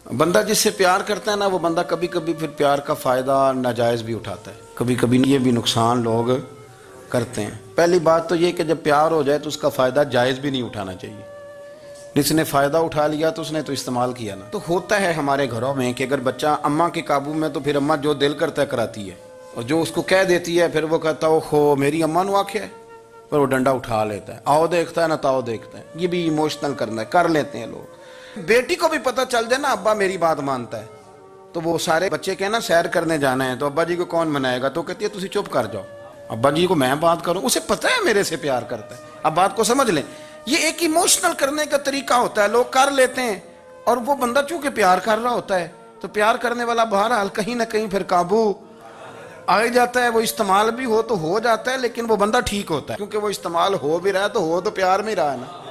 बंदा जिससे प्यार करता है ना, वो बंदा कभी कभी फिर प्यार का फ़ायदा नाजायज़ भी उठाता है, कभी कभी ये भी नुकसान लोग करते हैं। पहली बात तो ये कि जब प्यार हो जाए तो उसका फ़ायदा जायज़ भी नहीं उठाना चाहिए। जिसने फ़ायदा उठा लिया तो उसने तो इस्तेमाल किया ना। तो होता है हमारे घरों में कि अगर बच्चा अम्मा के काबू में, तो फिर अम्मा जो दिल करता है कराती है, और जो उसको कह देती है फिर वो कहता है ओहो मेरी अम्मा ने आख्या है, पर वो डंडा उठा लेता है, आओ देखता है ना ताओ देखता है। ये भी इमोशनल करना है, कर लेते हैं लोग। बेटी को भी पता चल जाए ना अब्बा मेरी बात मानता है, तो वो सारे बच्चे के ना सैर करने जाना है, तो अब्बा जी को कौन मनाएगा, तो कहती है तुसी चुप कर जाओ, अब्बा जी को मैं बात करूं, उसे पता है मेरे से प्यार करता है। अब बात को समझ लें, ये एक इमोशनल करने का तरीका होता है, लोग कर लेते हैं। और वो बंदा चूंकि प्यार कर रहा होता है, तो प्यार करने वाला बहरहाल कहीं ना कहीं फिर काबू आ जाता है। वो इस्तेमाल भी हो तो हो जाता है, लेकिन वो बंदा ठीक होता है, क्योंकि वो इस्तेमाल हो भी रहा है, तो हो तो प्यार में रहा है ना,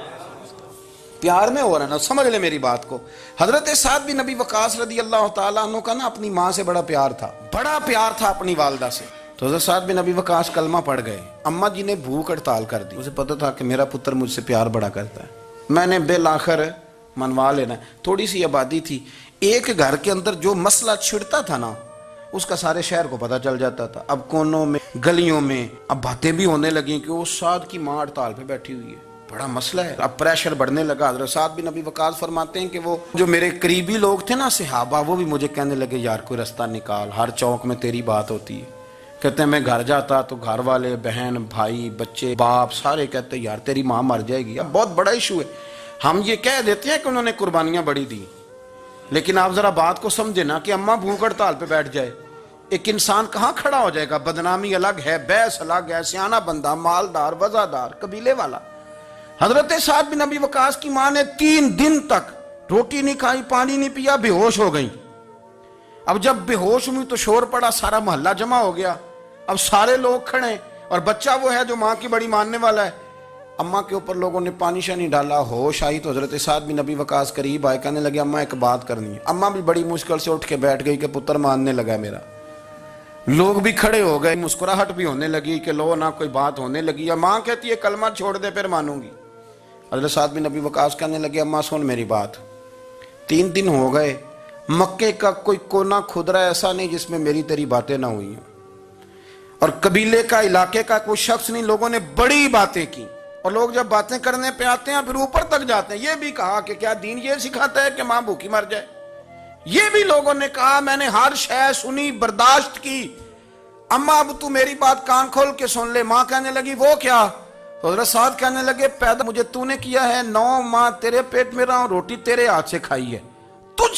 प्यार में हो रहा है ना। समझ ले मेरी बात को। हजरत साद बिन नबी वकास रदी अल्लाह तआला अन्हु का ना अपनी माँ से बड़ा प्यार था, बड़ा प्यार था अपनी वालदा से। तो हजरत साद बिन नबी वकास कलमा पढ़ गए, अम्मा जी ने भूख हड़ताल कर दी। उसे पता था कि मेरा पुत्र मुझसे प्यार बड़ा करता है, मैंने बिल आखिर मनवा लेना। थोड़ी सी आबादी थी, एक घर के अंदर जो मसला छिड़ता था ना, उसका सारे शहर को पता चल जाता था। अब कोनों में गलियों में अब बातें भी होने लगी कि वो साद की माँ हड़ताल पे बैठी हुई है, बड़ा मसला है। अब प्रेशर बढ़ने लगा। हज़रत साद बिन नबी वकास फरमाते हैं कि वो जो मेरे करीबी लोग थे ना सहाबा, वो भी मुझे कहने लगे यार कोई रास्ता निकाल, हर चौक में तेरी बात होती है। कहते हैं मैं घर जाता तो घर वाले, बहन भाई, बच्चे, बाप सारे कहते यार तेरी माँ मर जाएगी। अब बहुत बड़ा इशू है। हम ये कह देते हैं कि उन्होंने कुर्बानियां बड़ी दी, लेकिन आप जरा बात को समझे ना कि अम्मा भूख हड़ताल पे बैठ जाए, एक इंसान कहाँ खड़ा हो जाएगा। बदनामी अलग है, बहस अलग है, सियाना बंदा, मालदार, वजादार, कबीले वाला। हजरत साद बिन नबी वकास की माँ ने 3 दिन तक रोटी नहीं खाई, पानी नहीं पिया, बेहोश हो गई। अब जब बेहोश हुई तो शोर पड़ा, सारा मोहल्ला जमा हो गया। अब सारे लोग खड़े, और बच्चा वो है जो माँ की बड़ी मानने वाला है। अम्मा के ऊपर लोगों ने पानी शानी डाला, होश आई तो हजरत साद बिन नबी वकास करीब आए, कहने लगे अम्मा एक बात करनी है। अम्मा भी बड़ी मुश्किल से उठ के बैठ गई कि पुत्र मानने लगा मेरा। लोग भी खड़े हो गए, मुस्कुराहट भी होने लगी कि लो ना कोई बात होने लगी। या माँ कहती है कलमा छोड़ दे फिर मानूंगी। हजरत साद बिन नबी वकास कहने लगे अम्मा सुन मेरी बात, 3 दिन हो गए, मक्के का कोई कोना खुदरा ऐसा नहीं जिसमें मेरी तेरी बातें ना हुई, और कबीले का, इलाके का कोई शख्स नहीं, लोगों ने बड़ी बातें की। और लोग जब बातें करने पे आते हैं फिर ऊपर तक जाते हैं। ये भी कहा कि क्या दीन ये सिखाता है कि माँ भूखी मर जाए। ये भी लोगों ने कहा, मैंने हर शय सुनी, बर्दाश्त की, अम्मा अब तू मेरी बात कान खोल के सुन ले। माँ कहने लगी वो क्या? तो हजरत साद कहने लगे पैदा मुझे तूने किया है, 9 माह तेरे पेट में रहा हूं, रोटी तेरे हाथ से खाई है,